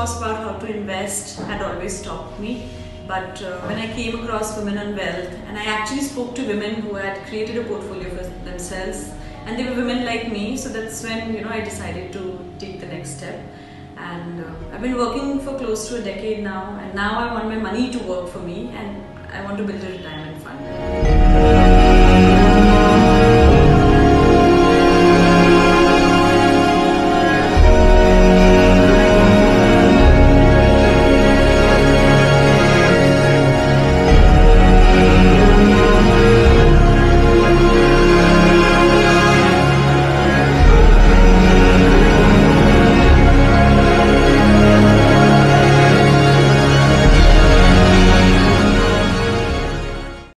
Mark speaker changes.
Speaker 1: course about how to invest had always stopped me. But when I came across Women on Wealth, and I actually spoke to women who had created a portfolio for themselves, and they were women like me, so that's when I decided to take the next step. And I've been working for close to a decade now, and now I want my money to work for me, and I want to build a retirement fund.